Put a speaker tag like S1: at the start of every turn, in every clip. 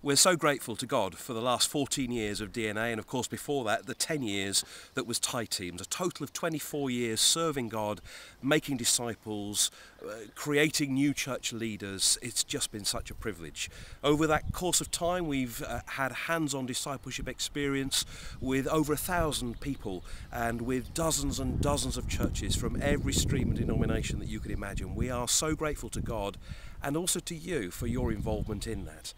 S1: We're so grateful to God for the last 14 years of DNA, and of course before that the 10 years that was Thai Teams, a total of 24 years serving God, making disciples, creating new church leaders. It's just been such a privilege. Over that course of time we've had hands-on discipleship experience with over 1,000 people and with dozens and dozens of churches from every stream and denomination that you could imagine. We are so grateful to God and also to you for your involvement in that.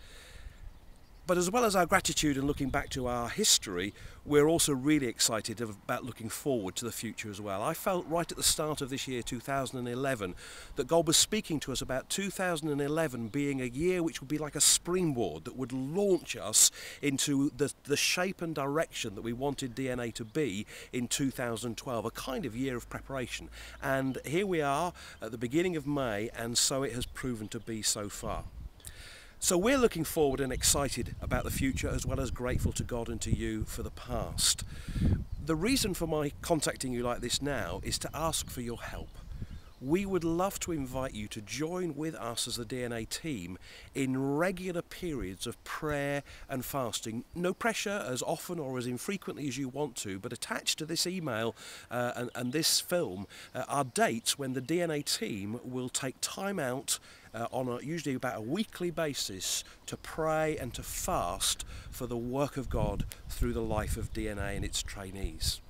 S1: But as well as our gratitude and looking back to our history, we're also really excited about looking forward to the future as well. I felt right at the start of this year, 2011, that God was speaking to us about 2011 being a year which would be like a springboard that would launch us into the shape and direction that we wanted DNA to be in 2012, a kind of year of preparation. And here we are at the beginning of May, and so it has proven to be so far. So we're looking forward and excited about the future, as well as grateful to God and to you for the past. The reason for my contacting you like this now is to ask for your help. We would love to invite you to join with us as the DNA team in regular periods of prayer and fasting. No pressure, as often or as infrequently as you want to, but attached to this email and this film are dates when the DNA team will take time out on usually about a weekly basis to pray and to fast for the work of God through the life of DNA and its trainees.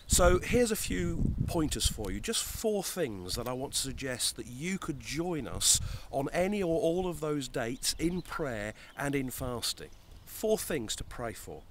S1: So here's a few pointers for you, just 4 things that I want to suggest that you could join us on any or all of those dates in prayer and in fasting. 4 things to pray for.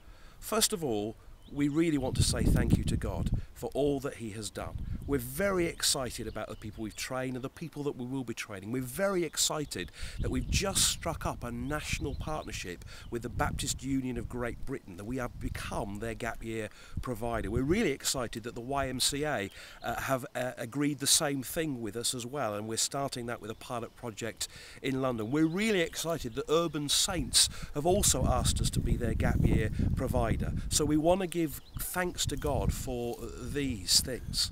S1: First of all, we really want to say thank you to God for all that He has done. We're very excited about the people we've trained and the people that we will be training. We're very excited that we've just struck up a national partnership with the Baptist Union of Great Britain, that we have become their gap year provider. We're really excited that the YMCA have agreed the same thing with us as well, and we're starting that with a pilot project in London. We're really excited that Urban Saints have also asked us to be their gap year provider. So we want to give thanks to God for these things.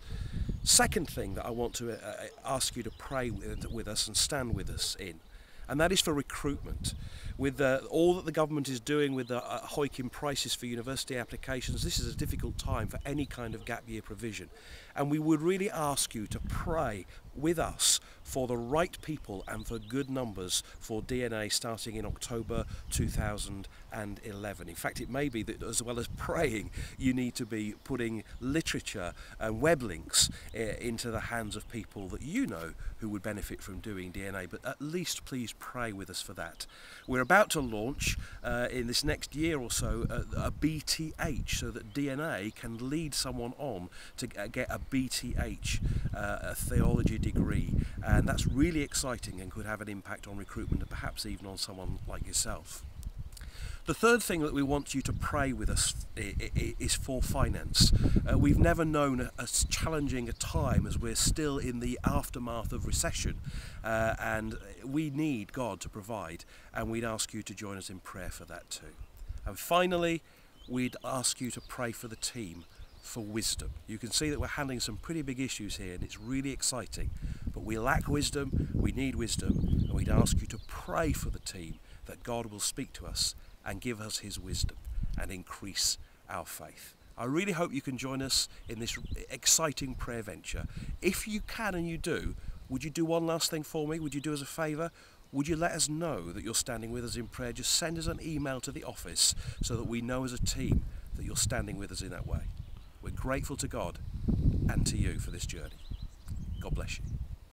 S1: Second thing that I want to ask you to pray with us and stand with us in, and that is for recruitment. With all that the government is doing with the hiking prices for university applications, this is a difficult time for any kind of gap year provision. And we would really ask you to pray with us for the right people and for good numbers for DNA starting in October 2011. In fact, it may be that as well as praying, you need to be putting literature and web links into the hands of people that you know who would benefit from doing DNA, but at least please pray with us for that. We're about to launch in this next year or so a BTH, so that DNA can lead someone on to get a BTH, a theology degree, and that's really exciting and could have an impact on recruitment and perhaps even on someone like yourself. The third thing that we want you to pray with us is for finance. We've never known as challenging a time as we're still in the aftermath of recession, and we need God to provide, and we'd ask you to join us in prayer for that too. And finally, we'd ask you to pray for the team for wisdom. You can see that we're handling some pretty big issues here, and it's really exciting, but we lack wisdom, we need wisdom, and we'd ask you to pray for the team that God will speak to us and give us His wisdom and increase our faith. I really hope you can join us in this exciting prayer venture. If you can and you do, would you do one last thing for me? Would you do us a favour? Would you let us know that you're standing with us in prayer? Just send us an email to the office so that we know as a team that you're standing with us in that way. We're grateful to God and to you for this journey. God bless you.